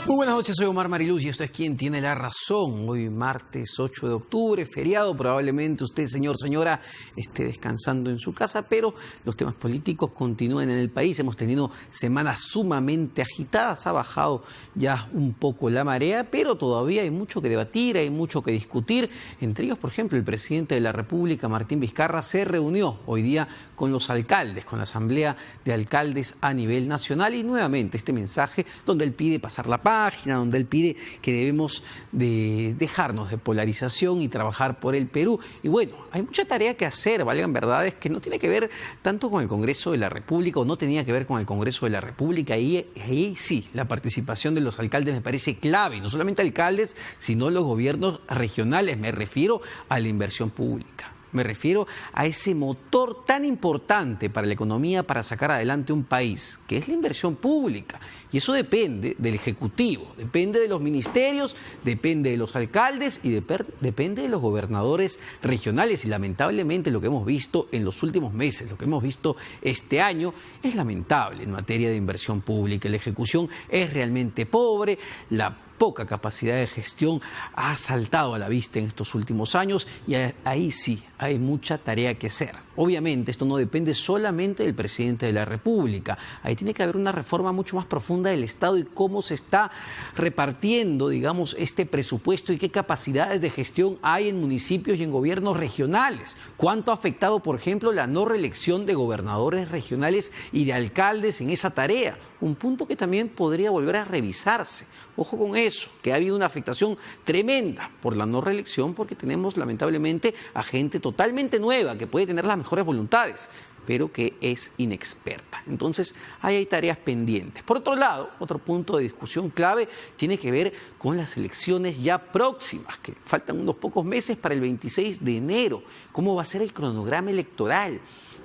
Muy buenas noches, soy Omar Mariluz y esto es Quien Tiene la Razón. Hoy martes 8 de octubre, feriado, probablemente usted, señor, señora, esté descansando en su casa, pero los temas políticos continúan en el país. Hemos tenido semanas sumamente agitadas, ha bajado ya un poco la marea, pero todavía hay mucho que debatir, hay mucho que discutir. Entre ellos, por ejemplo, el presidente de la República, Martín Vizcarra, se reunió hoy día con los alcaldes, con la Asamblea de Alcaldes a nivel nacional y nuevamente este mensaje donde él pide pasar la página, donde él pide que debemos de dejarnos de polarización y trabajar por el Perú. Y bueno, hay mucha tarea que hacer, valgan verdades, que no tiene que ver tanto con el Congreso de la República o no tenía que ver con el Congreso de la República. Y ahí sí, la participación de los alcaldes me parece clave, no solamente alcaldes, sino los gobiernos regionales. Me refiero a la inversión pública. Me refiero a ese motor tan importante para la economía, para sacar adelante un país, que es la inversión pública. Y eso depende del Ejecutivo, depende de los ministerios, depende de los alcaldes y depende de los gobernadores regionales. Y lamentablemente lo que hemos visto en los últimos meses, lo que hemos visto este año, es lamentable en materia de inversión pública. La ejecución es realmente pobre, la poca capacidad de gestión ha saltado a la vista en estos últimos años y ahí sí hay mucha tarea que hacer. Obviamente esto no depende solamente del presidente de la República, ahí tiene que haber una reforma mucho más profunda del Estado y cómo se está repartiendo, digamos, este presupuesto y qué capacidades de gestión hay en municipios y en gobiernos regionales. ¿Cuánto ha afectado, por ejemplo, la no reelección de gobernadores regionales y de alcaldes en esa tarea? Un punto que también podría volver a revisarse. Ojo con eso, que ha habido una afectación tremenda por la no reelección porque tenemos lamentablemente a gente totalmente nueva que puede tener las mejores voluntades, pero que es inexperta. Entonces, ahí hay tareas pendientes. Por otro lado, otro punto de discusión clave tiene que ver con las elecciones ya próximas, que faltan unos pocos meses para el 26 de enero. ¿Cómo va a ser el cronograma electoral?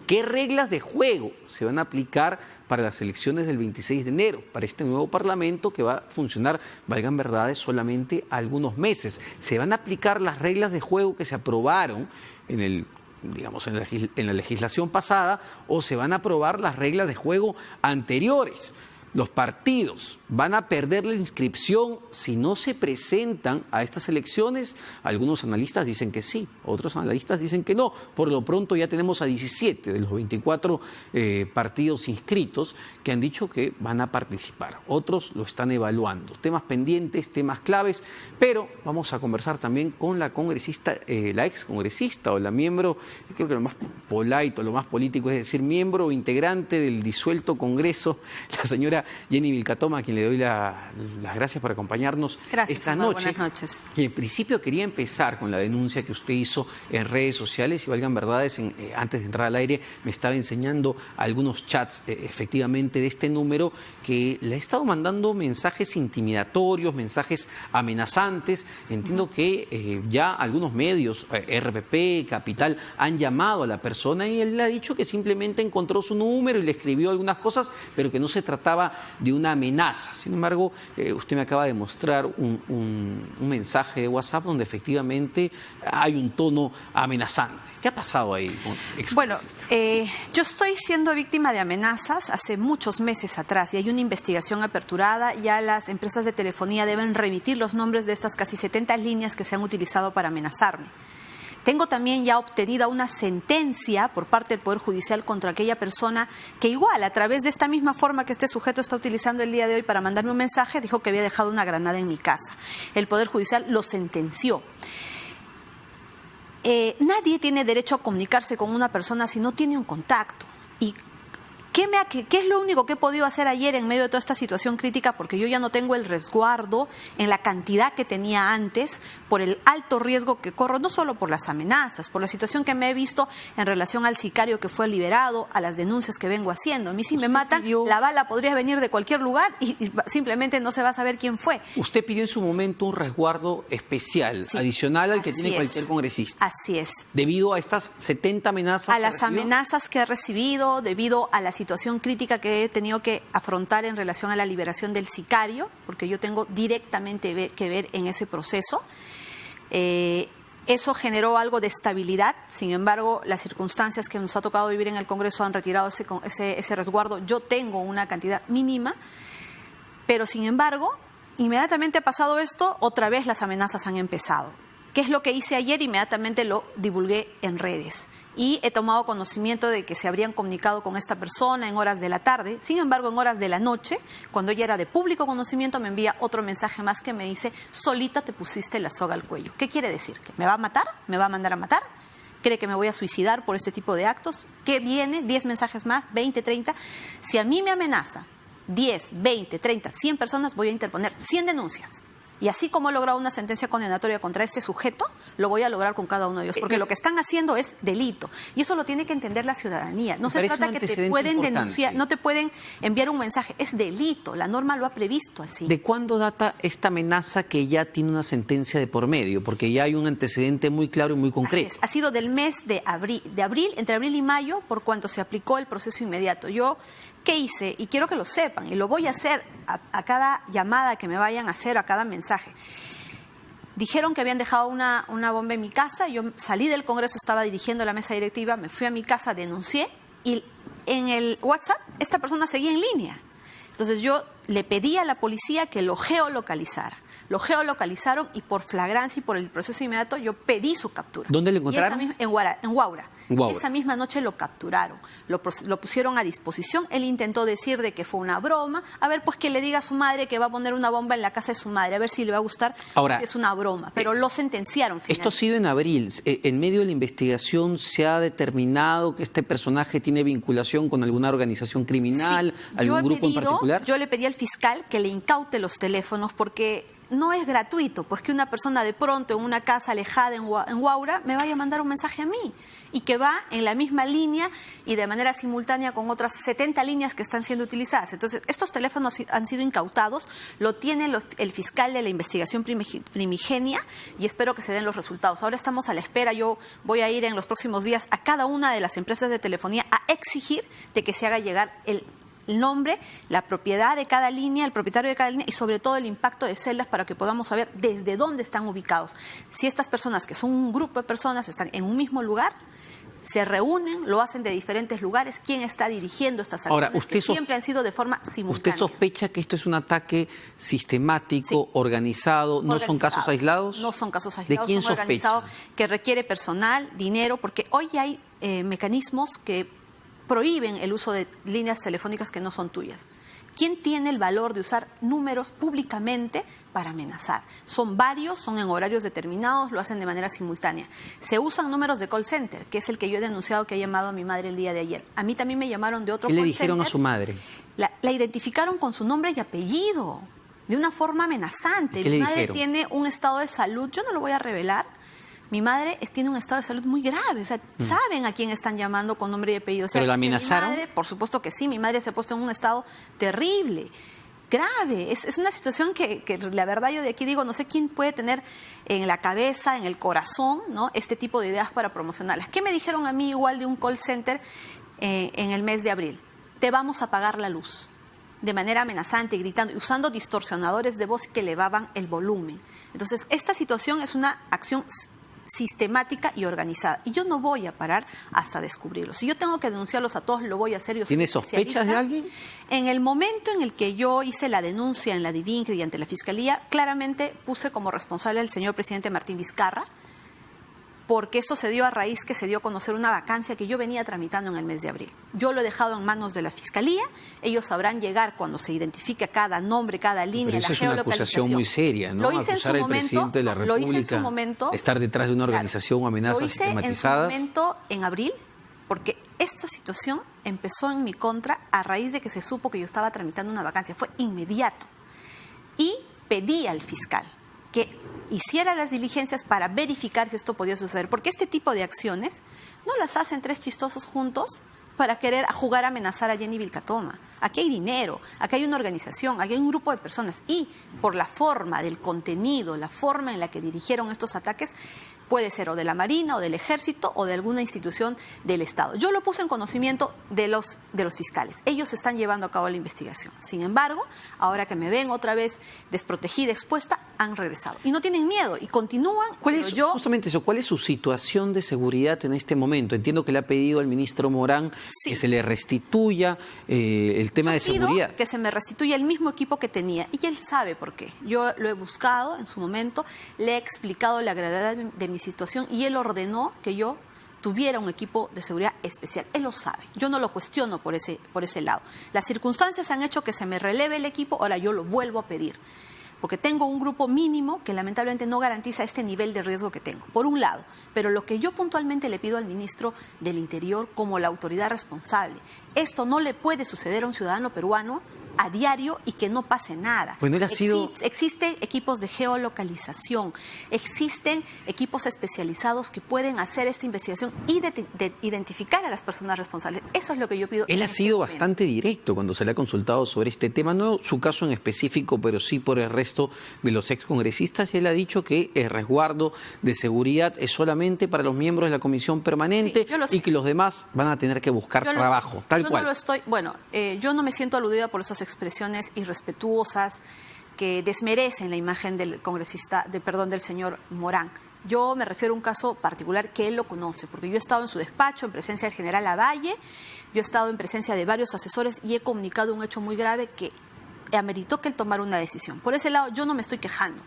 ¿Qué reglas de juego se van a aplicar para las elecciones del 26 de enero, para este nuevo Parlamento que va a funcionar, valgan verdades, solamente algunos meses? ¿Se van a aplicar las reglas de juego que se aprobaron en la legislación pasada o se van a aprobar las reglas de juego anteriores? Los partidos van a perder la inscripción si no se presentan a estas elecciones. Algunos analistas dicen que sí, otros analistas dicen que no. Por lo pronto ya tenemos a 17 de los 24 partidos inscritos que han dicho que van a participar. Otros lo están evaluando. Temas pendientes, temas claves, pero vamos a conversar también con la congresista, la excongresista o la miembro, creo que lo más polite, lo más político es decir, miembro o integrante del disuelto Congreso, la señora Jenny Vilcatoma, a quien le doy las gracias por acompañarnos esta noche. Buenas noches. Y en principio quería empezar con la denuncia que usted hizo en redes sociales y valgan verdades, antes de entrar al aire me estaba enseñando algunos chats efectivamente de este número que le ha estado mandando mensajes intimidatorios, mensajes amenazantes. Entiendo que ya algunos medios, RPP, Capital, han llamado a la persona y él le ha dicho que simplemente encontró su número y le escribió algunas cosas, pero que no se trataba de una amenaza. Sin embargo, usted me acaba de mostrar un mensaje de WhatsApp donde efectivamente hay un tono amenazante. ¿Qué ha pasado ahí? Bueno, yo estoy siendo víctima de amenazas hace muchos meses atrás y hay una investigación aperturada. Ya las empresas de telefonía deben remitir los nombres de estas casi 70 líneas que se han utilizado para amenazarme. Tengo también ya obtenida una sentencia por parte del Poder Judicial contra aquella persona que igual, a través de esta misma forma que este sujeto está utilizando el día de hoy para mandarme un mensaje, dijo que había dejado una granada en mi casa. El Poder Judicial lo sentenció. Nadie tiene derecho a comunicarse con una persona si no tiene un contacto. ¿Y qué es lo único que he podido hacer ayer en medio de toda esta situación crítica? Porque yo ya no tengo el resguardo en la cantidad que tenía antes por el alto riesgo que corro, no solo por las amenazas, por la situación que me he visto en relación al sicario que fue liberado, a las denuncias que vengo haciendo. A mí si me matan, la bala podría venir de cualquier lugar y simplemente no se va a saber quién fue. Usted pidió en su momento un resguardo especial, sí, adicional al que tiene cualquier congresista. Así es. Debido a estas 70 amenazas. A las amenazas que he recibido, debido a la situación crítica que he tenido que afrontar en relación a la liberación del sicario, porque yo tengo directamente que ver en ese proceso. Eso generó algo de estabilidad. Sin embargo, las circunstancias que nos ha tocado vivir en el Congreso han retirado ese resguardo. Yo tengo una cantidad mínima, pero sin embargo Inmediatamente ha pasado esto, otra vez las amenazas han empezado. ¿Qué es lo que hice ayer? Inmediatamente lo divulgué en redes y he tomado conocimiento de que se habrían comunicado con esta persona en horas de la tarde. Sin embargo, en horas de la noche, cuando ella era de público conocimiento, me envía otro mensaje más que me dice: solita te pusiste la soga al cuello. ¿Qué quiere decir? ¿Que me va a matar? ¿Me va a mandar a matar? ¿Cree que me voy a suicidar por este tipo de actos? ¿Qué viene? 10 mensajes más, 20, 30. Si a mí me amenaza 10, 20, 30, 100 personas, voy a interponer 100 denuncias. Y así como he logrado una sentencia condenatoria contra este sujeto, lo voy a lograr con cada uno de ellos. Porque lo que están haciendo es delito. Y eso lo tiene que entender la ciudadanía. No se trata que te pueden denunciar, no te pueden enviar un mensaje. Es delito. La norma lo ha previsto así. ¿De cuándo data esta amenaza que ya tiene una sentencia de por medio? Porque ya hay un antecedente muy claro y muy concreto. Así es. Ha sido del mes de abril, entre abril y mayo, por cuanto se aplicó el proceso inmediato. ¿Qué hice? Y quiero que lo sepan, y lo voy a hacer a cada llamada que me vayan a hacer, a cada mensaje. Dijeron que habían dejado una bomba en mi casa, yo salí del Congreso, estaba dirigiendo la mesa directiva, me fui a mi casa, denuncié, y en el WhatsApp esta persona seguía en línea. Entonces yo le pedí a la policía que lo geolocalizara. Lo geolocalizaron y por flagrancia y por el proceso inmediato yo pedí su captura. ¿Dónde lo encontraron? En Huaura. Esa misma noche lo capturaron, lo pusieron a disposición. Él intentó decir de que fue una broma. A ver, pues que le diga a su madre que va a poner una bomba en la casa de su madre, a ver si le va a gustar. Ahora, si es una broma. Pero lo sentenciaron finalmente. Esto ha sido en abril. En medio de la investigación se ha determinado que este personaje tiene vinculación con alguna organización criminal, sí, algún grupo en particular. Yo le pedí al fiscal que le incaute los teléfonos porque no es gratuito, pues que una persona de pronto en una casa alejada en Huaura me vaya a mandar un mensaje a mí y que va en la misma línea y de manera simultánea con otras 70 líneas que están siendo utilizadas. Entonces, estos teléfonos han sido incautados, lo tiene el fiscal de la investigación primigenia y espero que se den los resultados. Ahora estamos a la espera, yo voy a ir en los próximos días a cada una de las empresas de telefonía a exigir de que se haga llegar el nombre, la propiedad de cada línea, el propietario de cada línea y sobre todo el impacto de celdas para que podamos saber desde dónde están ubicados. Si estas personas, que son un grupo de personas, están en un mismo lugar, se reúnen, lo hacen de diferentes lugares, quién está dirigiendo estas acciones. Ahora, usted siempre han sido de forma simultánea. ¿Usted sospecha que esto es un ataque sistemático, sí, organizado? ¿No son casos aislados? No son casos aislados. ¿De quién son organizados, sospecha? Que requiere personal, dinero, porque hoy hay mecanismos que prohíben el uso de líneas telefónicas que no son tuyas. ¿Quién tiene el valor de usar números públicamente para amenazar? Son varios, son en horarios determinados, lo hacen de manera simultánea. Se usan números de call center, que es el que yo he denunciado que ha llamado a mi madre el día de ayer. A mí también me llamaron de otro call center. ¿Qué le dijeron a su madre? La identificaron con su nombre y apellido, de una forma amenazante. Mi madre tiene un estado de salud, yo no lo voy a revelar. Mi madre tiene un estado de salud muy grave, o sea, saben a quién están llamando con nombre y apellido. O sea, ¿pero la amenazaron? Mi madre, por supuesto que sí, mi madre se ha puesto en un estado terrible, grave. Es una situación que la verdad yo de aquí digo, no sé quién puede tener en la cabeza, en el corazón, ¿no?, este tipo de ideas para promocionarlas. ¿Qué me dijeron a mí igual de un call center en el mes de abril? Te vamos a apagar la luz, de manera amenazante, gritando, usando distorsionadores de voz que elevaban el volumen. Entonces, esta situación es una acción sistemática y organizada. Y yo no voy a parar hasta descubrirlos. Si yo tengo que denunciarlos a todos, lo voy a hacer. Yo ¿Tiene sospechas de alguien? En el momento en el que yo hice la denuncia en la DIVINCRE y ante la Fiscalía, claramente puse como responsable al señor presidente Martín Vizcarra, porque eso se dio a raíz que se dio a conocer una vacancia que yo venía tramitando en el mes de abril. Yo lo he dejado en manos de la Fiscalía, ellos sabrán llegar cuando se identifique cada nombre, cada línea, la geolocalización. Pero eso es una acusación muy seria, ¿no? Lo hice acusar al presidente de la República, lo hice en su momento, estar detrás de una organización o amenazas sistematizadas. Lo hice en su momento en abril, porque esta situación empezó en mi contra a raíz de que se supo que yo estaba tramitando una vacancia. Fue inmediato. Y pedí al fiscal que hiciera las diligencias para verificar si esto podía suceder. Porque este tipo de acciones no las hacen tres chistosos juntos para querer jugar a amenazar a Jenny Vilcatoma. Aquí hay dinero, aquí hay una organización, aquí hay un grupo de personas y por la forma del contenido, la forma en la que dirigieron estos ataques, Puede ser o de la Marina, o del Ejército, o de alguna institución del Estado. Yo lo puse en conocimiento de los fiscales. Ellos están llevando a cabo la investigación. Sin embargo, ahora que me ven otra vez desprotegida, expuesta, han regresado. Y no tienen miedo, y continúan. Justamente eso, ¿cuál es su situación de seguridad en este momento? Entiendo que le ha pedido al ministro Morán que se le restituya el tema de seguridad. Que se me restituya el mismo equipo que tenía. Y él sabe por qué. Yo lo he buscado en su momento, le he explicado la gravedad de mi situación y él ordenó que yo tuviera un equipo de seguridad especial. Él lo sabe. Yo no lo cuestiono por ese lado. Las circunstancias han hecho que se me releve el equipo, ahora yo lo vuelvo a pedir. Porque tengo un grupo mínimo que lamentablemente no garantiza este nivel de riesgo que tengo, por un lado. Pero lo que yo puntualmente le pido al ministro del Interior como la autoridad responsable, esto no le puede suceder a un ciudadano peruano a diario y que no pase nada. Bueno, Existen equipos de geolocalización, existen equipos especializados que pueden hacer esta investigación y de identificar a las personas responsables. Eso es lo que yo pido. Él ha sido bastante directo cuando se le ha consultado sobre este tema, no su caso en específico, pero sí por el resto de los excongresistas, y él ha dicho que el resguardo de seguridad es solamente para los miembros de la comisión permanente y que los demás van a tener que buscar trabajo, tal cual. Yo no me siento aludida por esas expresiones irrespetuosas que desmerecen la imagen del del señor Morán. Yo me refiero a un caso particular que él lo conoce, porque yo he estado en su despacho, en presencia del general Lavalle, yo he estado en presencia de varios asesores y he comunicado un hecho muy grave que ameritó que él tomara una decisión. Por ese lado, yo no me estoy quejando,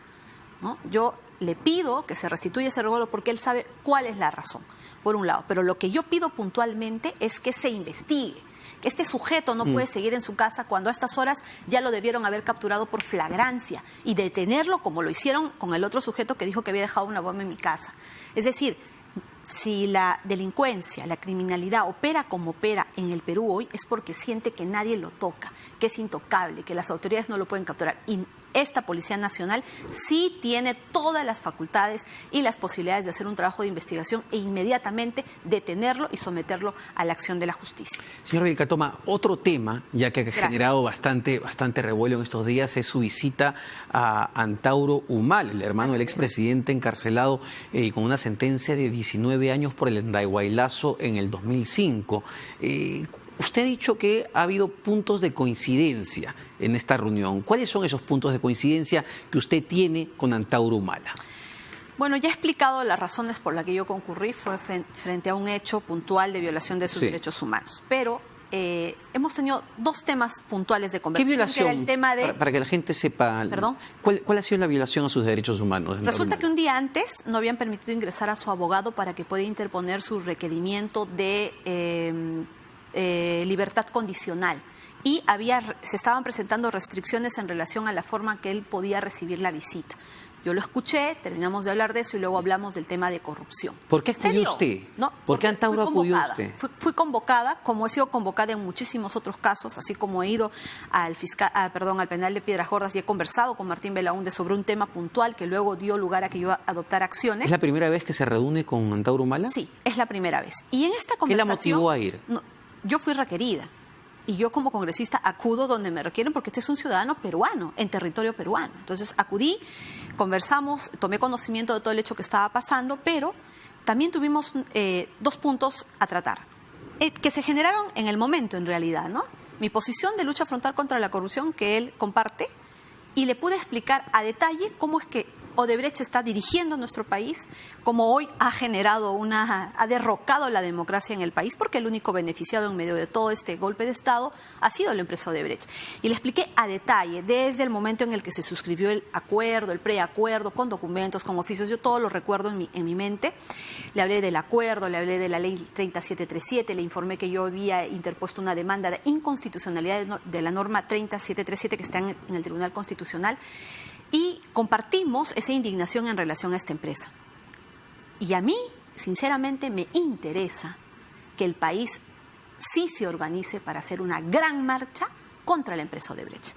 ¿no? Yo le pido que se restituya ese resguardo porque él sabe cuál es la razón, por un lado. Pero lo que yo pido puntualmente es que se investigue. Este sujeto no puede seguir en su casa cuando a estas horas ya lo debieron haber capturado por flagrancia y detenerlo como lo hicieron con el otro sujeto que dijo que había dejado una bomba en mi casa. Es decir, si la delincuencia, la criminalidad opera como opera en el Perú hoy, es porque siente que nadie lo toca, que es intocable, que las autoridades no lo pueden capturar. Y esta Policía Nacional sí tiene todas las facultades y las posibilidades de hacer un trabajo de investigación e inmediatamente detenerlo y someterlo a la acción de la justicia. Señora Vilcatoma, otro tema, ya que ha generado bastante revuelo en estos días, es su visita a Antauro Humala, el hermano del expresidente encarcelado con una sentencia de 19 años por el endaihuaylazo en el 2005. Usted ha dicho que ha habido puntos de coincidencia en esta reunión. ¿Cuáles son esos puntos de coincidencia que usted tiene con Antauro Humala? Bueno, ya he explicado las razones por las que yo concurrí. Fue frente a un hecho puntual de violación de sus derechos humanos. Pero hemos tenido dos temas puntuales de conversación. ¿Qué violación? Que era el tema de... para que la gente sepa. ¿Perdón? ¿Cuál ha sido la violación a sus derechos humanos? Resulta que un día antes no habían permitido ingresar a su abogado para que pueda interponer su requerimiento de libertad condicional. Y se estaban presentando restricciones en relación a la forma en que él podía recibir la visita. Yo lo escuché, terminamos de hablar de eso y luego hablamos del tema de corrupción. ¿Por qué acudió usted? ¿No? ¿Por qué Antauro acudió usted? Fui convocada, como he sido convocada en muchísimos otros casos, así como he ido al penal de Piedras Gordas y he conversado con Martín Belaúnde sobre un tema puntual que luego dio lugar a que yo adoptara acciones. ¿Es la primera vez que se reúne con Antauro Humala? Sí, es la primera vez. Y en esta conversación... ¿Qué la motivó a ir? Yo fui requerida y yo como congresista acudo donde me requieren porque este es un ciudadano peruano, en territorio peruano. Entonces acudí, conversamos, tomé conocimiento de todo el hecho que estaba pasando, pero también tuvimos dos puntos a tratar, que se generaron en el momento en realidad, ¿no? Mi posición de lucha frontal contra la corrupción que él comparte y le pude explicar a detalle cómo es que Odebrecht está dirigiendo nuestro país, como hoy ha derrocado la democracia en el país, porque el único beneficiado en medio de todo este golpe de Estado ha sido la empresa Odebrecht. Y le expliqué a detalle, desde el momento en el que se suscribió el acuerdo, el preacuerdo, con documentos, con oficios, yo todo lo recuerdo en mi mente. Le hablé del acuerdo, le hablé de la ley 30737, le informé que yo había interpuesto una demanda de inconstitucionalidad de la norma 30737 que está en el Tribunal Constitucional. Y compartimos esa indignación en relación a esta empresa. Y a mí, sinceramente, me interesa que el país sí se organice para hacer una gran marcha contra la empresa Odebrecht,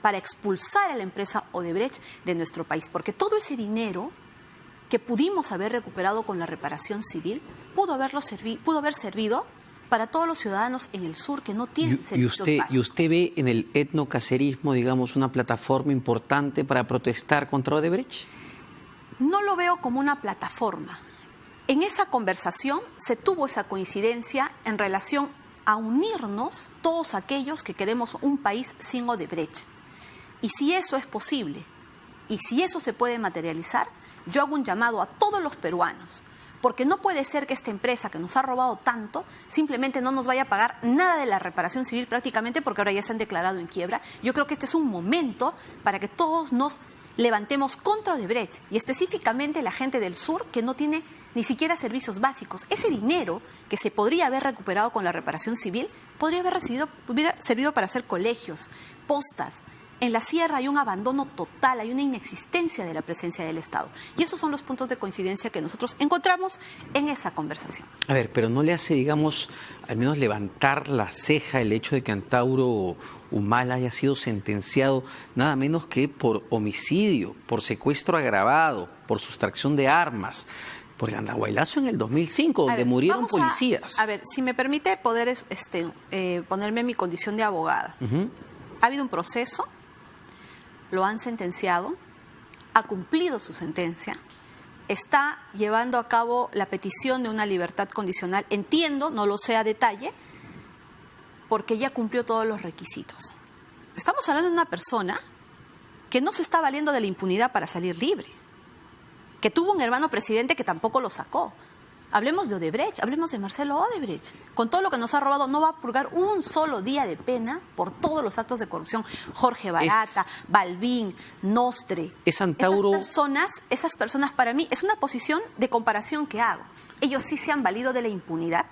para expulsar a la empresa Odebrecht de nuestro país, porque todo ese dinero que pudimos haber recuperado con la reparación civil pudo haber servido para todos los ciudadanos en el sur que no tienen servicios básicos. ¿Y usted ve en el etnocacerismo, digamos, una plataforma importante para protestar contra Odebrecht? No lo veo como una plataforma. En esa conversación se tuvo esa coincidencia en relación a unirnos todos aquellos que queremos un país sin Odebrecht. Y si eso es posible, y si eso se puede materializar, yo hago un llamado a todos los peruanos, porque no puede ser que esta empresa que nos ha robado tanto simplemente no nos vaya a pagar nada de la reparación civil prácticamente, porque ahora ya se han declarado en quiebra. Yo creo que este es un momento para que todos nos levantemos contra Odebrecht, y específicamente la gente del sur que no tiene ni siquiera servicios básicos. Ese dinero que se podría haber recuperado con la reparación civil hubiera servido para hacer colegios, postas. En la sierra hay un abandono total, hay una inexistencia de la presencia del Estado. Y esos son los puntos de coincidencia que nosotros encontramos en esa conversación. A ver, pero no le hace, digamos, al menos levantar la ceja el hecho de que Antauro Humala haya sido sentenciado nada menos que por homicidio, por secuestro agravado, por sustracción de armas, por el andahuaylazo en el 2005, donde murieron policías. A ver, si me permite poder ponerme en mi condición de abogada. Ha habido un proceso, lo han sentenciado, ha cumplido su sentencia, está llevando a cabo la petición de una libertad condicional, entiendo, no lo sé a detalle, porque ya cumplió todos los requisitos. Estamos hablando de una persona que no se está valiendo de la impunidad para salir libre, que tuvo un hermano presidente que tampoco lo sacó. Hablemos de Odebrecht, hablemos de Marcelo Odebrecht. Con todo lo que nos ha robado, no va a purgar un solo día de pena por todos los actos de corrupción. Jorge Barata, Balbín, Nostre. Es Antauro. Esas personas para mí, es una posición de comparación que hago. Ellos sí se han valido de la impunidad,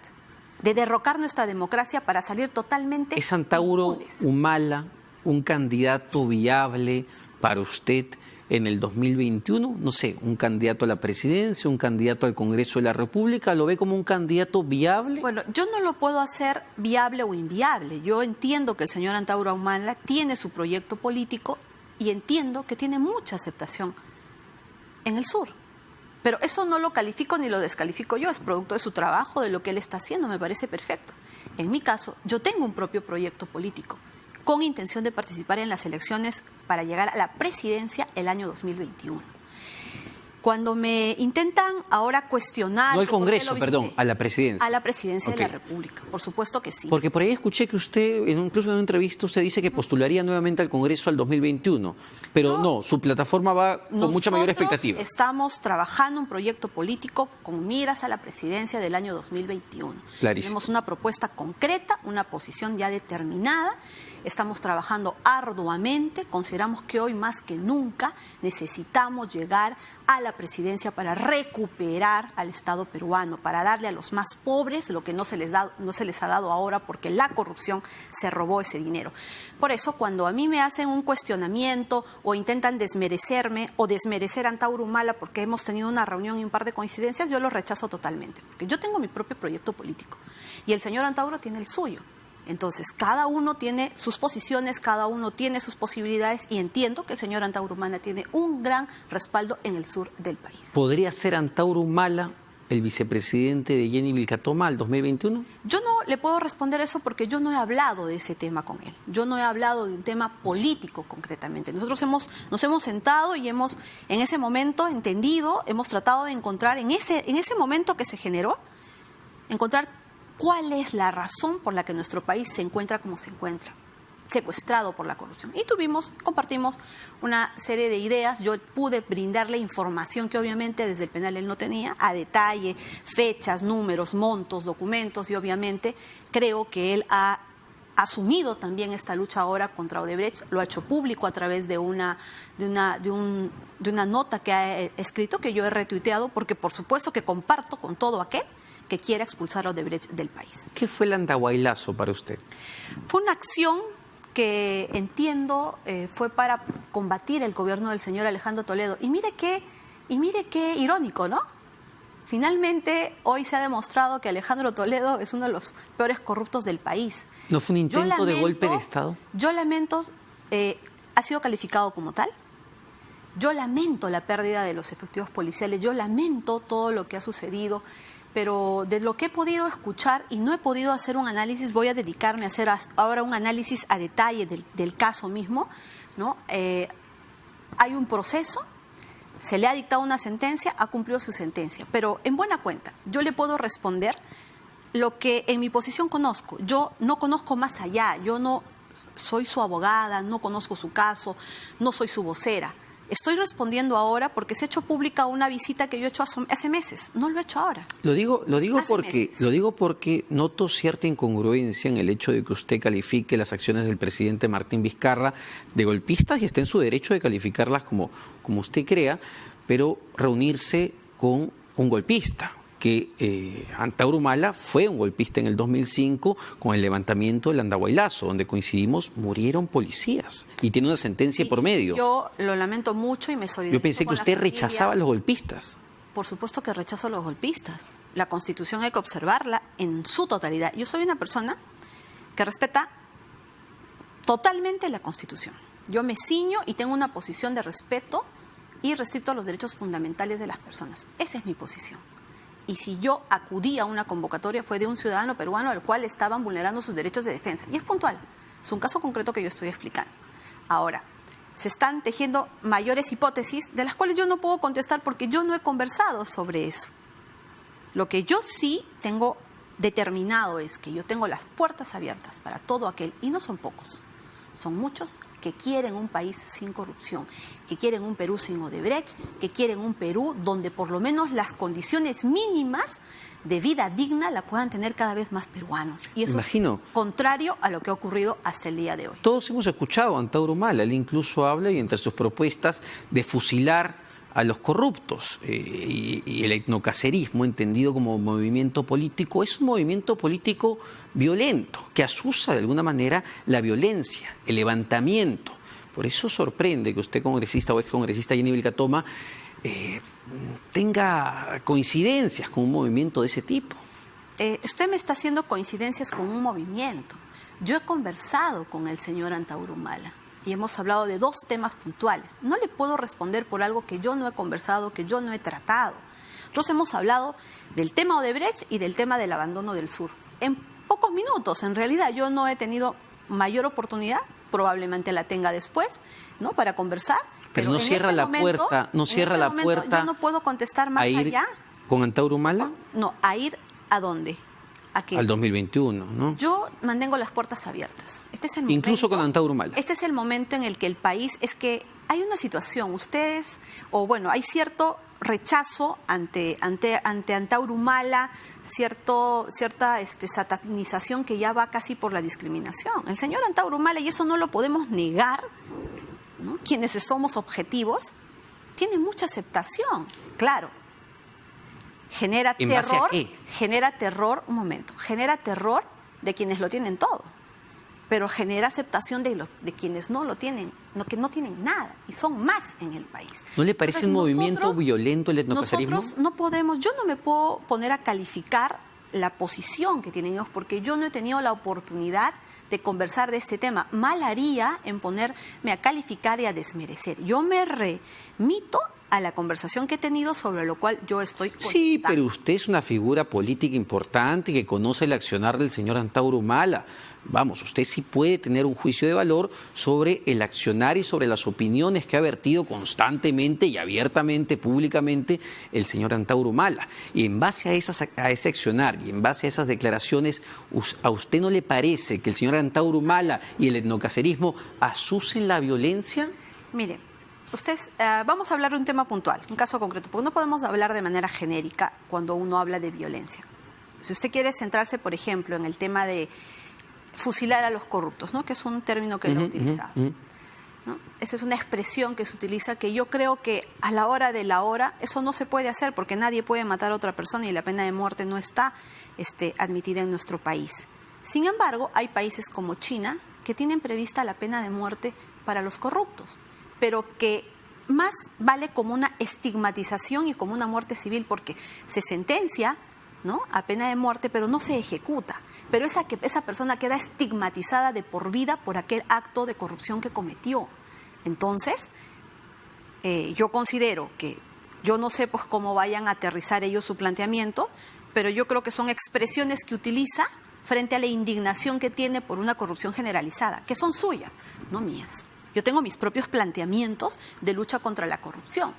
de derrocar nuestra democracia para salir totalmente ¿Es Antauro Humala un candidato viable para usted en el 2021? No sé, un candidato a la presidencia, un candidato al Congreso de la República, ¿lo ve como un candidato viable? Bueno, yo no lo puedo hacer viable o inviable. Yo entiendo que el señor Antauro Humala tiene su proyecto político y entiendo que tiene mucha aceptación en el sur. Pero eso no lo califico ni lo descalifico yo, es producto de su trabajo, de lo que él está haciendo, me parece perfecto. En mi caso, yo tengo un propio proyecto político con intención de participar en las elecciones para llegar a la presidencia el año 2021. Cuando me intentan ahora cuestionar... No al Congreso, perdón, a la presidencia. A la presidencia de la República, por supuesto que sí. Porque por ahí escuché que usted, incluso en una entrevista, usted dice que postularía nuevamente al Congreso al 2021. Pero no, su plataforma va con mucha mayor expectativa. Nosotros estamos trabajando un proyecto político con miras a la presidencia del año 2021. Clarísimo. Tenemos una propuesta concreta, una posición ya determinada. Estamos trabajando arduamente, consideramos que hoy más que nunca necesitamos llegar a la presidencia para recuperar al Estado peruano, para darle a los más pobres lo que no se les ha dado ahora porque la corrupción se robó ese dinero. Por eso, cuando a mí me hacen un cuestionamiento o intentan desmerecerme o desmerecer a Antauro Humala porque hemos tenido una reunión y un par de coincidencias, yo lo rechazo totalmente, porque yo tengo mi propio proyecto político y el señor Antauro tiene el suyo. Entonces, cada uno tiene sus posiciones, cada uno tiene sus posibilidades y entiendo que el señor Antauro Humala tiene un gran respaldo en el sur del país. ¿Podría ser Antauro Humala el vicepresidente de Jenny Vilcatoma al 2021? Yo no le puedo responder eso porque yo no he hablado de ese tema con él. Yo no he hablado de un tema político concretamente. Nosotros nos hemos sentado y hemos en ese momento entendido, hemos tratado de encontrar en ese momento que se generó, encontrar cuál es la razón por la que nuestro país se encuentra como se encuentra, secuestrado por la corrupción. Y compartimos una serie de ideas. Yo pude brindarle información que obviamente desde el penal él no tenía, a detalle, fechas, números, montos, documentos, y obviamente creo que él ha asumido también esta lucha ahora contra Odebrecht, lo ha hecho público a través de una nota que ha escrito, que yo he retuiteado, porque por supuesto que comparto con todo aquel que quiera expulsar a Odebrecht del país. ¿Qué fue el andahuaylazo para usted? Fue una acción que entiendo fue para combatir el gobierno del señor Alejandro Toledo. Y mire qué irónico, ¿no? Finalmente, hoy se ha demostrado que Alejandro Toledo es uno de los peores corruptos del país. ¿No fue un intento de golpe de Estado? Yo lamento, ha sido calificado como tal. Yo lamento la pérdida de los efectivos policiales, yo lamento todo lo que ha sucedido, pero de lo que he podido escuchar y no he podido hacer un análisis, voy a dedicarme a hacer ahora un análisis a detalle del caso mismo, ¿no? Hay un proceso, se le ha dictado una sentencia, ha cumplido su sentencia. Pero en buena cuenta, yo le puedo responder lo que en mi posición conozco. Yo no conozco más allá, yo no soy su abogada, no conozco su caso, no soy su vocera. Estoy respondiendo ahora porque se ha hecho pública una visita que yo he hecho hace meses. No lo he hecho ahora. Lo digo porque noto cierta incongruencia en el hecho de que usted califique las acciones del presidente Martín Vizcarra de golpistas y está en su derecho de calificarlas como usted crea, pero reunirse con un golpista. Que Antauro Humala fue un golpista en el 2005 con el levantamiento del Andahuaylazo, donde coincidimos, murieron policías y tiene una sentencia por medio. Yo lo lamento mucho y me solidarizo. Yo pensé que usted rechazaba a los golpistas. Por supuesto que rechazo a los golpistas. La Constitución hay que observarla en su totalidad. Yo soy una persona que respeta totalmente la Constitución. Yo me ciño y tengo una posición de respeto y restricto los derechos fundamentales de las personas. Esa es mi posición. Y si yo acudí a una convocatoria fue de un ciudadano peruano al cual estaban vulnerando sus derechos de defensa. Y es puntual. Es un caso concreto que yo estoy explicando. Ahora, se están tejiendo mayores hipótesis de las cuales yo no puedo contestar porque yo no he conversado sobre eso. Lo que yo sí tengo determinado es que yo tengo las puertas abiertas para todo aquel, y no son pocos, son muchos, que quieren un país sin corrupción, que quieren un Perú sin Odebrecht, que quieren un Perú donde por lo menos las condiciones mínimas de vida digna la puedan tener cada vez más peruanos. Y eso es contrario a lo que ha ocurrido hasta el día de hoy. Todos hemos escuchado a Antauro Humala, él incluso habla y entre sus propuestas de fusilar a los corruptos y el etnocacerismo, entendido como movimiento político, es un movimiento político violento, que asusa de alguna manera la violencia, el levantamiento. Por eso sorprende que usted, congresista o excongresista Jenny Vilcatoma, tenga coincidencias con un movimiento de ese tipo. Usted me está haciendo coincidencias con un movimiento. Yo he conversado con el señor Antauro Humala y hemos hablado de dos temas puntuales. No le puedo responder por algo que yo no he conversado, que yo no he tratado. Nosotros hemos hablado del tema Odebrecht y del tema del abandono del sur. En pocos minutos, en realidad, yo no he tenido mayor oportunidad, probablemente la tenga después, ¿no?, para conversar. Pero no cierra la puerta, no cierra la puerta. Yo no puedo contestar más allá. ¿Con Antauro Humala? No, ¿a ir a dónde? Al 2021, ¿no? Yo mantengo las puertas abiertas. Este es el momento, incluso con Antauro Humala. Este es el momento en el que el país, es que hay una situación, hay cierto rechazo ante Antauro Humala, cierta satanización que ya va casi por la discriminación. El señor Antauro Humala, y eso no lo podemos negar, ¿no?, quienes somos objetivos, tiene mucha aceptación, claro. Genera terror de quienes lo tienen todo, pero genera aceptación de quienes no lo tienen, que no tienen nada, y son más en el país. ¿No le parece un movimiento violento el etnocacerismo? Nosotros no podemos, yo no me puedo poner a calificar la posición que tienen ellos, porque yo no he tenido la oportunidad de conversar de este tema. Mal haría en ponerme a calificar y a desmerecer. Yo me remito a la conversación que he tenido, sobre lo cual yo estoy contestando. Sí, pero usted es una figura política importante que conoce el accionar del señor Antauro Humala. Vamos, usted sí puede tener un juicio de valor sobre el accionar y sobre las opiniones que ha vertido constantemente y abiertamente, públicamente, el señor Antauro Humala. Y en base a ese accionar y en base a esas declaraciones, ¿a usted no le parece que el señor Antauro Humala y el etnocacerismo asusen la violencia? Mire, vamos a hablar de un tema puntual, un caso concreto, porque no podemos hablar de manera genérica cuando uno habla de violencia. Si usted quiere centrarse, por ejemplo, en el tema de fusilar a los corruptos, ¿no?, que es un término que él ha utilizado, ¿no? Esa es una expresión que se utiliza, que yo creo que a la hora de la hora eso no se puede hacer, porque nadie puede matar a otra persona y la pena de muerte no está admitida en nuestro país. Sin embargo, hay países como China que tienen prevista la pena de muerte para los corruptos, pero que más vale como una estigmatización y como una muerte civil, porque se sentencia, ¿no?, a pena de muerte, pero no se ejecuta. Pero esa persona queda estigmatizada de por vida por aquel acto de corrupción que cometió. Entonces, yo considero que, yo no sé pues cómo vayan a aterrizar ellos su planteamiento, pero yo creo que son expresiones que utiliza frente a la indignación que tiene por una corrupción generalizada, que son suyas, no mías. Yo tengo mis propios planteamientos de lucha contra la corrupción,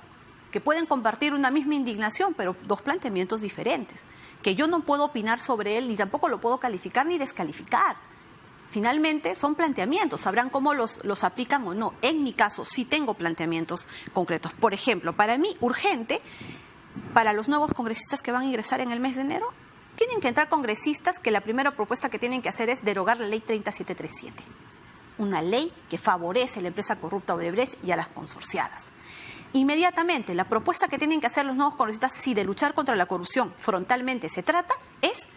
que pueden compartir una misma indignación, pero dos planteamientos diferentes, que yo no puedo opinar sobre él, ni tampoco lo puedo calificar ni descalificar. Finalmente, son planteamientos, sabrán cómo los aplican o no. En mi caso, sí tengo planteamientos concretos. Por ejemplo, para mí, urgente, para los nuevos congresistas que van a ingresar en el mes de enero, tienen que entrar congresistas que la primera propuesta que tienen que hacer es derogar la ley 30737. Una ley que favorece a la empresa corrupta Odebrecht y a las consorciadas. Inmediatamente, la propuesta que tienen que hacer los nuevos congresistas, si de luchar contra la corrupción frontalmente se trata, es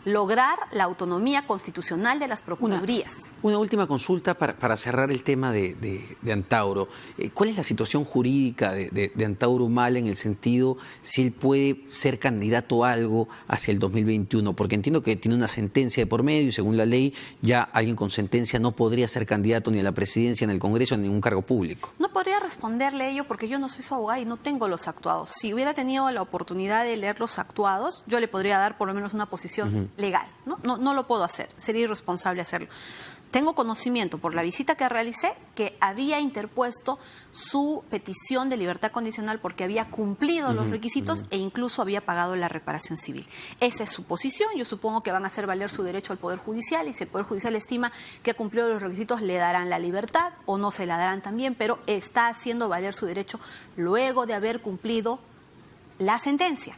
lograr la autonomía constitucional de las procuradurías. Una última consulta para cerrar el tema de Antauro. ¿Cuál es la situación jurídica de Antauro Humala en el sentido si él puede ser candidato a algo hacia el 2021? Porque entiendo que tiene una sentencia de por medio y según la ley ya alguien con sentencia no podría ser candidato ni a la presidencia, ni al Congreso, ni a ningún cargo público. No podría responderle ello porque yo no soy su abogada y no tengo los actuados. Si hubiera tenido la oportunidad de leer los actuados, yo le podría dar por lo menos una posición legal. No lo puedo hacer, sería irresponsable hacerlo. Tengo conocimiento por la visita que realicé que había interpuesto su petición de libertad condicional porque había cumplido los requisitos e incluso había pagado la reparación civil. Esa es su posición. Yo supongo que van a hacer valer su derecho al Poder Judicial y si el Poder Judicial estima que ha cumplido los requisitos le darán la libertad o no se la darán también, pero está haciendo valer su derecho luego de haber cumplido la sentencia.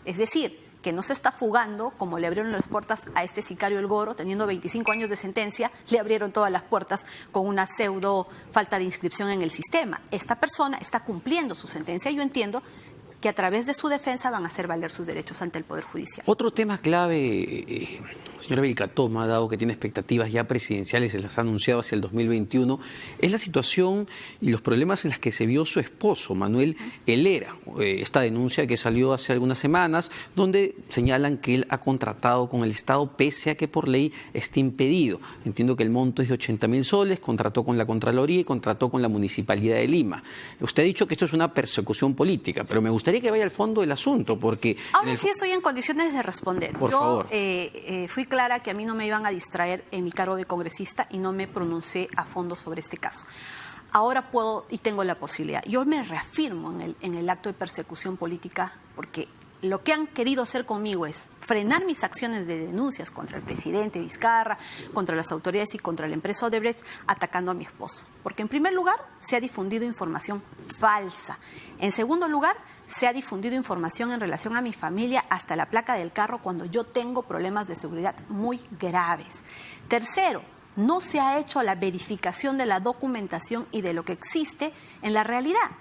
Es decir, que no se está fugando, como le abrieron las puertas a este sicario El Goro, teniendo 25 años de sentencia, le abrieron todas las puertas con una pseudo falta de inscripción en el sistema. Esta persona está cumpliendo su sentencia y yo entiendo que a través de su defensa van a hacer valer sus derechos ante el Poder Judicial. Otro tema clave, señora Vilcatoma, dado que tiene expectativas ya presidenciales, se las ha anunciado hacia el 2021, es la situación y los problemas en los que se vio su esposo, Manuel Helera. Esta denuncia que salió hace algunas semanas, donde señalan que él ha contratado con el Estado pese a que por ley está impedido. Entiendo que el monto es de 80.000 soles, contrató con la Contraloría y contrató con la Municipalidad de Lima. Usted ha dicho que esto es una persecución política, pero me gustaría que vaya al fondo del asunto, porque... Ahora sí estoy en condiciones de responder. Por favor. Fui clara que a mí no me iban a distraer en mi cargo de congresista y no me pronuncié a fondo sobre este caso. Ahora puedo y tengo la posibilidad. Yo me reafirmo en el acto de persecución política porque lo que han querido hacer conmigo es frenar mis acciones de denuncias contra el presidente Vizcarra, contra las autoridades y contra la empresa Odebrecht, atacando a mi esposo. Porque en primer lugar se ha difundido información falsa. En segundo lugar, se ha difundido información en relación a mi familia hasta la placa del carro cuando yo tengo problemas de seguridad muy graves. Tercero, no se ha hecho la verificación de la documentación y de lo que existe en la realidad.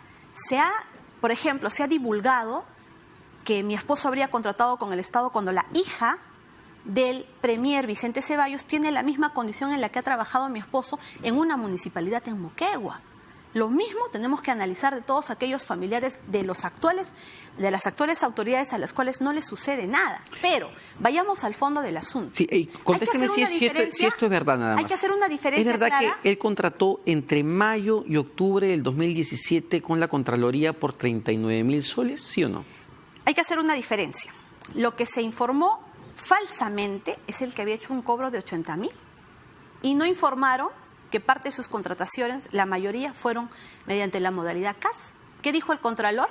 Por ejemplo, se ha divulgado que mi esposo habría contratado con el Estado cuando la hija del premier Vicente Ceballos tiene la misma condición en la que ha trabajado mi esposo en una municipalidad en Moquegua. Lo mismo tenemos que analizar de todos aquellos familiares de las actuales autoridades a las cuales no les sucede nada. Pero vayamos al fondo del asunto. Sí, contésteme si esto es verdad nada más. Hay que hacer una diferencia. ¿Es verdad clara? que él contrató entre mayo y octubre del 2017 con la Contraloría por 39.000 soles, sí o no? Hay que hacer una diferencia. Lo que se informó falsamente es el que había hecho un cobro de 80.000 y no informaron que parte de sus contrataciones, la mayoría fueron mediante la modalidad CAS. ¿Qué dijo el Contralor?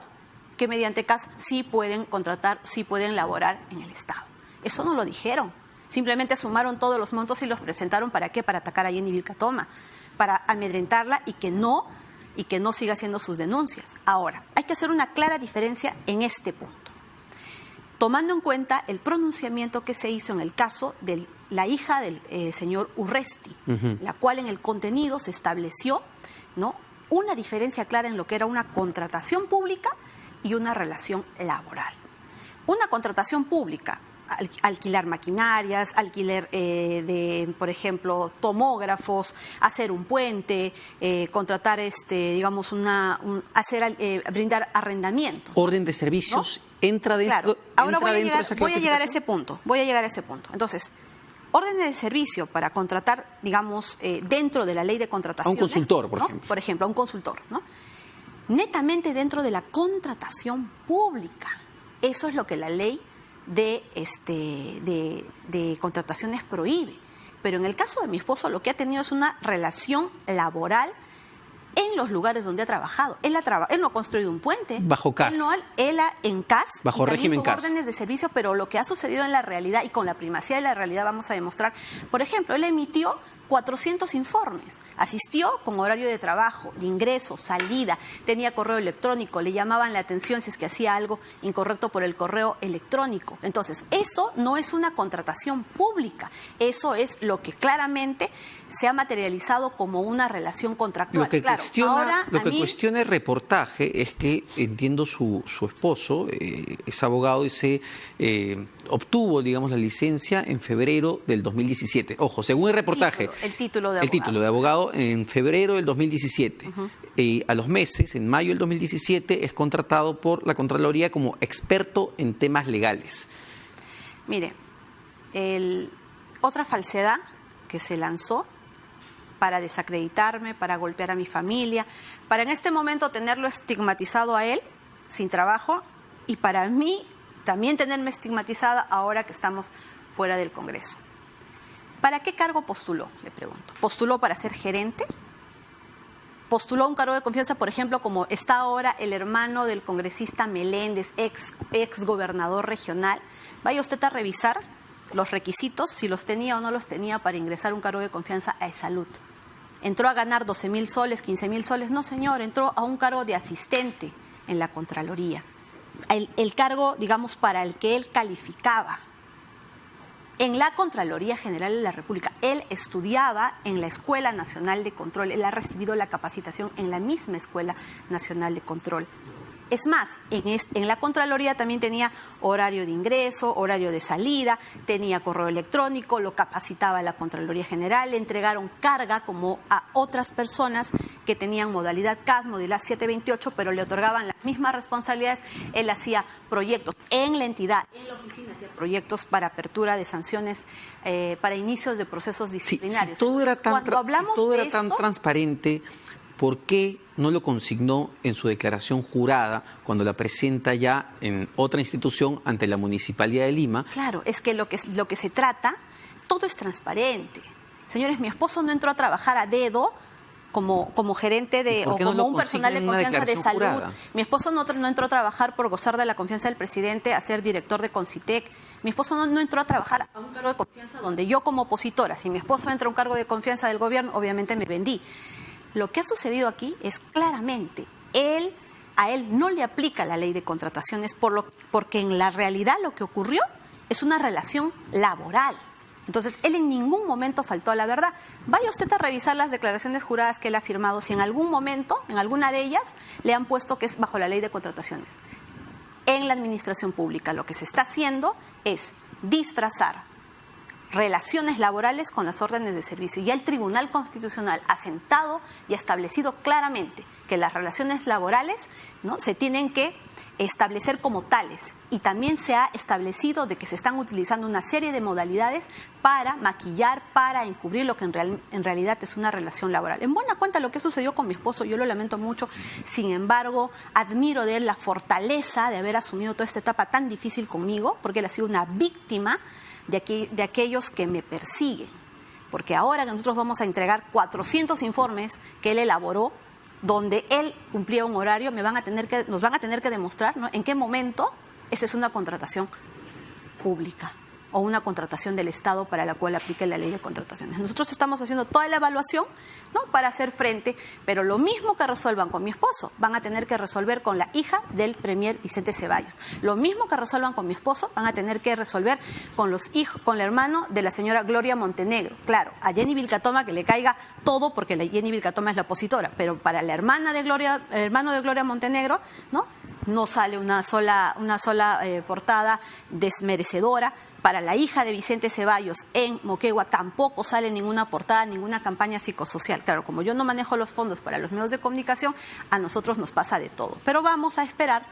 Que mediante CAS sí pueden contratar, sí pueden laborar en el Estado. Eso no lo dijeron. Simplemente sumaron todos los montos y los presentaron ¿para qué? Para atacar a Jenny Vilcatoma, para amedrentarla y que no siga haciendo sus denuncias. Ahora, hay que hacer una clara diferencia en este punto. Tomando en cuenta el pronunciamiento que se hizo en el caso de la hija del señor Urresti, la cual en el contenido se estableció, ¿no?, una diferencia clara en lo que era una contratación pública y una relación laboral. Una contratación pública, alquilar maquinarias, alquiler de, por ejemplo, tomógrafos, hacer un puente, contratar, brindar arrendamiento. Orden de servicios, ¿no? Entra dentro. Claro. Ahora voy a llegar a ese punto. Entonces, órdenes de servicio para contratar, digamos, dentro de la ley de contrataciones. A un consultor, por ejemplo. Por ejemplo, a un consultor, ¿no? Netamente dentro de la contratación pública. Eso es lo que la ley de contrataciones prohíbe. Pero en el caso de mi esposo, lo que ha tenido es una relación laboral en los lugares donde ha trabajado. Él no ha construido un puente. Bajo CAS. Él en CAS. Bajo régimen CAS. Órdenes de servicio, pero lo que ha sucedido en la realidad y con la primacía de la realidad vamos a demostrar. Por ejemplo, él emitió 400 informes, asistió con horario de trabajo, de ingreso, salida, tenía correo electrónico, le llamaban la atención si es que hacía algo incorrecto por el correo electrónico. Entonces, eso no es una contratación pública, eso es lo que claramente se ha materializado como una relación contractual. Lo que cuestiona el reportaje es que, entiendo, su esposo es abogado y se obtuvo, digamos, la licencia en febrero del 2017. Ojo, según el reportaje. El título de abogado. El título de abogado en febrero del 2017. A los meses, en mayo del 2017, es contratado por la Contraloría como experto en temas legales. Mire, otra falsedad que se lanzó para desacreditarme, para golpear a mi familia, para en este momento tenerlo estigmatizado a él, sin trabajo, y para mí también tenerme estigmatizada ahora que estamos fuera del Congreso. ¿Para qué cargo postuló? Le pregunto. ¿Postuló para ser gerente? ¿Postuló un cargo de confianza, por ejemplo, como está ahora el hermano del congresista Meléndez, ex gobernador regional? Vaya usted a revisar los requisitos, si los tenía o no los tenía para ingresar a un cargo de confianza a Salud. ¿Entró a ganar 12.000 soles, 15.000 soles? No, señor, entró a un cargo de asistente en la Contraloría. El cargo, digamos, para el que él calificaba. En la Contraloría General de la República, él estudiaba en la Escuela Nacional de Control, él ha recibido la capacitación en la misma Escuela Nacional de Control. Es más, en la Contraloría también tenía horario de ingreso, horario de salida, tenía correo electrónico, lo capacitaba la Contraloría General, le entregaron carga como a otras personas que tenían modalidad CAS, modalidad 728, pero le otorgaban las mismas responsabilidades. Él hacía proyectos en la entidad, en la oficina, hacía proyectos para apertura de sanciones, para inicios de procesos disciplinarios. Si todo era tan transparente, ¿por qué no lo consignó en su declaración jurada cuando la presenta ya en otra institución ante la Municipalidad de Lima? Claro, es que lo que se trata, todo es transparente. Señores, mi esposo no entró a trabajar a dedo como gerente o como un personal de confianza de salud. Jurada? Mi esposo no entró a trabajar por gozar de la confianza del presidente a ser director de Concitec. Mi esposo no entró a trabajar a un cargo de confianza donde yo como opositora, si mi esposo entra a un cargo de confianza del gobierno, obviamente me vendí. Lo que ha sucedido aquí es claramente, a él no le aplica la ley de contrataciones porque en la realidad lo que ocurrió es una relación laboral. Entonces, él en ningún momento faltó a la verdad. Vaya usted a revisar las declaraciones juradas que él ha firmado, si en algún momento, en alguna de ellas, le han puesto que es bajo la ley de contrataciones. En la administración pública lo que se está haciendo es disfrazar relaciones laborales con las órdenes de servicio. Y el Tribunal Constitucional ha sentado y ha establecido claramente que las relaciones laborales, ¿no?, se tienen que establecer como tales. Y también se ha establecido de que se están utilizando una serie de modalidades para maquillar, para encubrir lo que en realidad es una relación laboral. En buena cuenta lo que sucedió con mi esposo, yo lo lamento mucho, sin embargo, admiro de él la fortaleza de haber asumido toda esta etapa tan difícil conmigo, porque él ha sido una víctima de aquellos que me persiguen, porque ahora que nosotros vamos a entregar 400 informes que él elaboró, donde él cumplía un horario, nos van a tener que demostrar, ¿no?, en qué momento esa es una contratación pública o una contratación del Estado para la cual aplique la ley de contrataciones. Nosotros estamos haciendo toda la evaluación, ¿no?, para hacer frente, pero lo mismo que resuelvan con mi esposo, van a tener que resolver con la hija del premier Vicente Ceballos. Lo mismo que resuelvan con mi esposo, van a tener que resolver con con el hermano de la señora Gloria Montenegro. Claro, a Jenny Vilcatoma que le caiga todo, porque la Jenny Vilcatoma es la opositora, pero para la hermano de Gloria Montenegro, no sale una sola portada desmerecedora. Para la hija de Vicente Ceballos en Moquegua tampoco sale ninguna portada, ninguna campaña psicosocial. Claro, como yo no manejo los fondos para los medios de comunicación, a nosotros nos pasa de todo. Pero vamos a esperar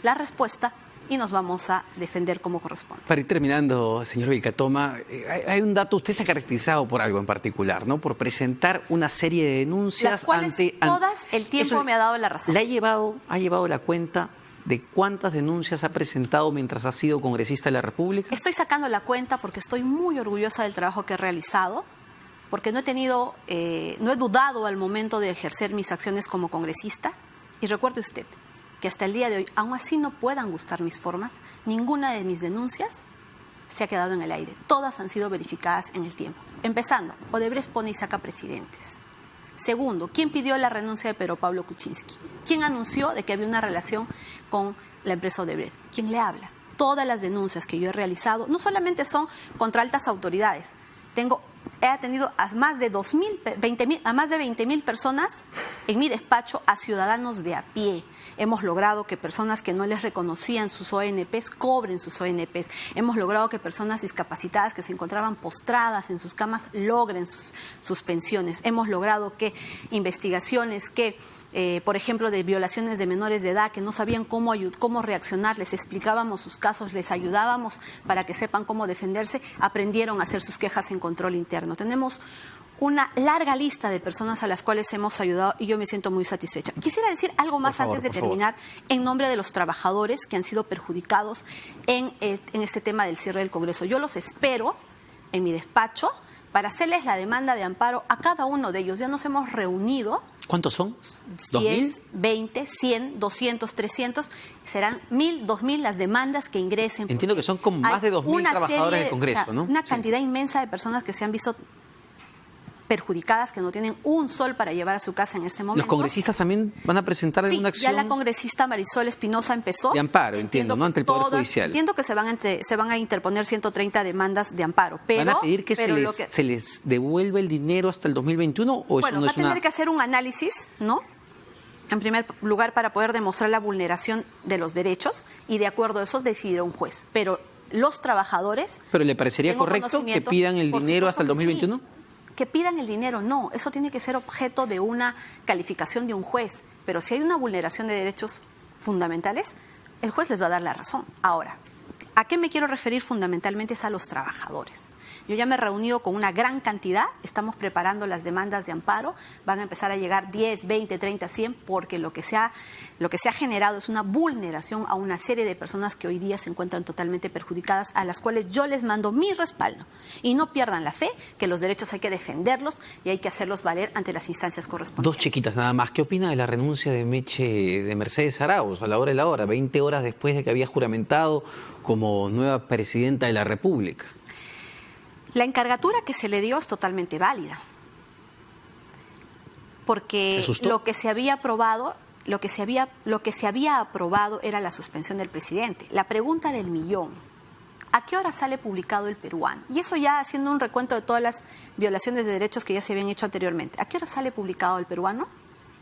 la respuesta y nos vamos a defender como corresponde. Para ir terminando, señor Vilcatoma, hay un dato, usted se ha caracterizado por algo en particular, ¿no?, por presentar una serie de denuncias. Las cuales todas el tiempo me ha dado la razón. ¿Le ha llevado la cuenta de cuántas denuncias ha presentado mientras ha sido congresista de la República? Estoy sacando la cuenta porque estoy muy orgullosa del trabajo que he realizado. porque no he dudado al momento de ejercer mis acciones como congresista. Y recuerde usted que hasta el día de hoy, aun así no puedan gustar mis formas, ninguna de mis denuncias se ha quedado en el aire. Todas han sido verificadas en el tiempo. Empezando, Odebrecht pone y saca presidentes. Segundo, ¿quién pidió la renuncia de Pedro Pablo Kuczynski? ¿Quién anunció de que había una relación con la empresa Odebrecht? ¿Quién le habla? Todas las denuncias que yo he realizado no solamente son contra altas autoridades. He atendido a más de 20.000 personas en mi despacho, a ciudadanos de a pie. Hemos logrado que personas que no les reconocían sus ONPs cobren sus ONPs. Hemos logrado que personas discapacitadas que se encontraban postradas en sus camas logren sus pensiones. Hemos logrado que investigaciones que, por ejemplo, de violaciones de menores de edad que no sabían cómo reaccionar, les explicábamos sus casos, les ayudábamos para que sepan cómo defenderse, aprendieron a hacer sus quejas en control interno. Tenemos una larga lista de personas a las cuales hemos ayudado y yo me siento muy satisfecha. Quisiera decir algo más antes de terminar en nombre de los trabajadores que han sido perjudicados en este tema del cierre del Congreso. Yo los espero en mi despacho para hacerles la demanda de amparo a cada uno de ellos. Ya nos hemos reunido. ¿Cuántos son? 10, 20, 100, 200, 300. Serán 1.000, 2.000 las demandas que ingresen. Entiendo que son como más de 2.000 trabajadores del Congreso, o sea, ¿no? Una cantidad inmensa de personas que se han visto perjudicadas, que no tienen un sol para llevar a su casa en este momento. ¿Los congresistas también van a presentar alguna acción? Ya la congresista Marisol Espinosa empezó. De amparo, entiendo, ¿no? Ante el Poder Judicial. Entiendo que se van a interponer 130 demandas de amparo, pero... ¿Van a pedir que se les devuelva el dinero hasta el 2021 o eso no es una...? Bueno, va a tener que hacer un análisis, ¿no? En primer lugar, para poder demostrar la vulneración de los derechos y de acuerdo a eso decidirá un juez. Pero los trabajadores... ¿Pero le parecería correcto que pidan el dinero hasta el 2021? Sí. Que pidan el dinero, no, eso tiene que ser objeto de una calificación de un juez, pero si hay una vulneración de derechos fundamentales, el juez les va a dar la razón. Ahora, ¿a qué me quiero referir fundamentalmente? Es a los trabajadores. Yo ya me he reunido con una gran cantidad, estamos preparando las demandas de amparo, van a empezar a llegar 10, 20, 30, 100, porque lo que se ha generado es una vulneración a una serie de personas que hoy día se encuentran totalmente perjudicadas, a las cuales yo les mando mi respaldo. Y no pierdan la fe, que los derechos hay que defenderlos y hay que hacerlos valer ante las instancias correspondientes. Dos chiquitas nada más. ¿Qué opina de la renuncia de Mercedes Arauz a la hora de la hora, 20 horas después de que había juramentado como nueva presidenta de la República? La encargatura que se le dio es totalmente válida, porque lo que se había aprobado era la suspensión del presidente. La pregunta del millón: ¿a qué hora sale publicado el peruano? Y eso ya haciendo un recuento de todas las violaciones de derechos que ya se habían hecho anteriormente. ¿A qué hora sale publicado el peruano?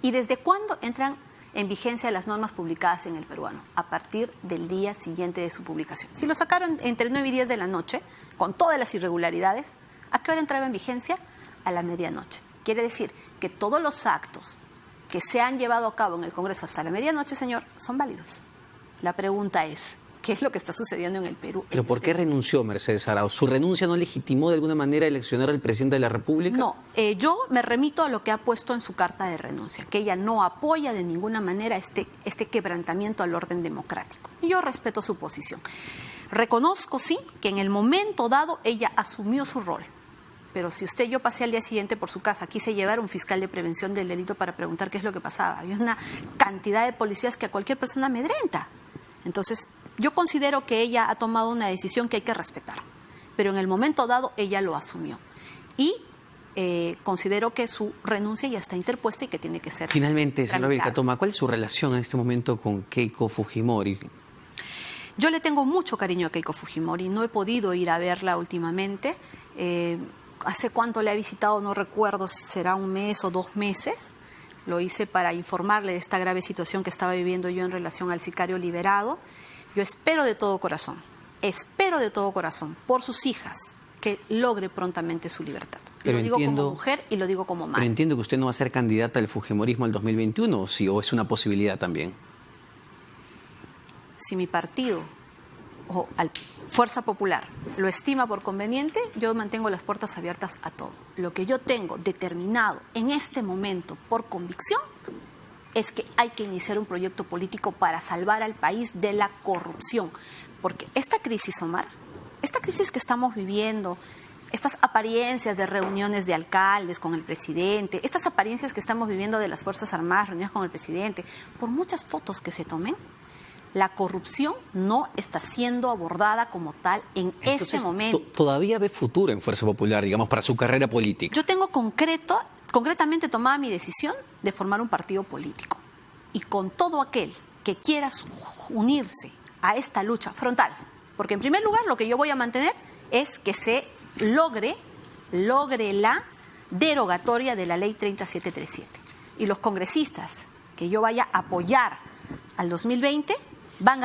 ¿Y desde cuándo entran en vigencia las normas publicadas en el peruano? A partir del día siguiente de su publicación. Si lo sacaron entre 9 y 10 de la noche, con todas las irregularidades, ¿a qué hora entraba en vigencia? A la medianoche. Quiere decir que todos los actos que se han llevado a cabo en el Congreso hasta la medianoche, señor, son válidos. La pregunta es, ¿qué es lo que está sucediendo en el Perú? ¿Pero por qué renunció Mercedes Arauz? ¿Su renuncia no legitimó de alguna manera eleccionar al presidente de la República? No, yo me remito a lo que ha puesto en su carta de renuncia, que ella no apoya de ninguna manera este quebrantamiento al orden democrático. Yo respeto su posición. Reconozco, sí, que en el momento dado ella asumió su rol. Pero si yo pasé al día siguiente por su casa, quise llevar un fiscal de prevención del delito para preguntar qué es lo que pasaba. Había una cantidad de policías que a cualquier persona amedrenta. Entonces, yo considero que ella ha tomado una decisión que hay que respetar, pero en el momento dado ella lo asumió. Y considero que su renuncia ya está interpuesta y que tiene que ser Finalmente, señora tramitada. Vilcatoma, ¿cuál es su relación en este momento con Keiko Fujimori? Yo le tengo mucho cariño a Keiko Fujimori, no he podido ir a verla últimamente. ¿Hace cuánto le he visitado? No recuerdo si será 1 mes o 2 meses. Lo hice para informarle de esta grave situación que estaba viviendo yo en relación al sicario liberado. Yo espero de todo corazón por sus hijas que logre prontamente su libertad. Pero lo digo como mujer y lo digo como madre. Pero entiendo que usted no va a ser candidata al Fujimorismo al 2021, ¿o sí? ¿O es una posibilidad también? Si mi partido o Fuerza Popular lo estima por conveniente, yo mantengo las puertas abiertas a todo. Lo que yo tengo determinado en este momento por convicción es que hay que iniciar un proyecto político para salvar al país de la corrupción. Porque esta crisis, Omar, esta crisis que estamos viviendo, estas apariencias de reuniones de alcaldes con el presidente, estas apariencias que estamos viviendo de las Fuerzas Armadas, reuniones con el presidente, por muchas fotos que se tomen, la corrupción no está siendo abordada como tal en este momento. ¿Todavía ve futuro en Fuerza Popular, digamos, para su carrera política? Yo tengo concretamente tomada mi decisión de formar un partido político. Y con todo aquel que quiera unirse a esta lucha frontal, porque en primer lugar lo que yo voy a mantener es que se logre la derogatoria de la ley 30737. Y los congresistas que yo vaya a apoyar al 2020 van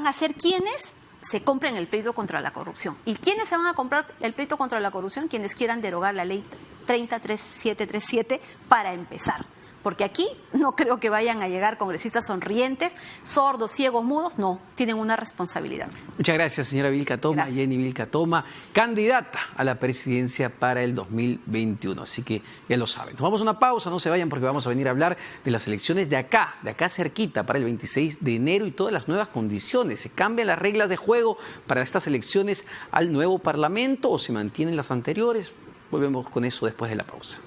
a ser quienes se compren el pleito contra la corrupción. ¿Y quiénes se van a comprar el pleito contra la corrupción? Quienes quieran derogar la ley 30737 para empezar. Porque aquí no creo que vayan a llegar congresistas sonrientes, sordos, ciegos, mudos. No, tienen una responsabilidad. Muchas gracias, señora Vilca Toma. Gracias. Jenny Vilca Toma, candidata a la presidencia para el 2021. Así que ya lo saben. Tomamos una pausa, no se vayan porque vamos a venir a hablar de las elecciones de acá cerquita, para el 26 de enero y todas las nuevas condiciones. ¿Se cambian las reglas de juego para estas elecciones al nuevo Parlamento o se mantienen las anteriores? Volvemos con eso después de la pausa.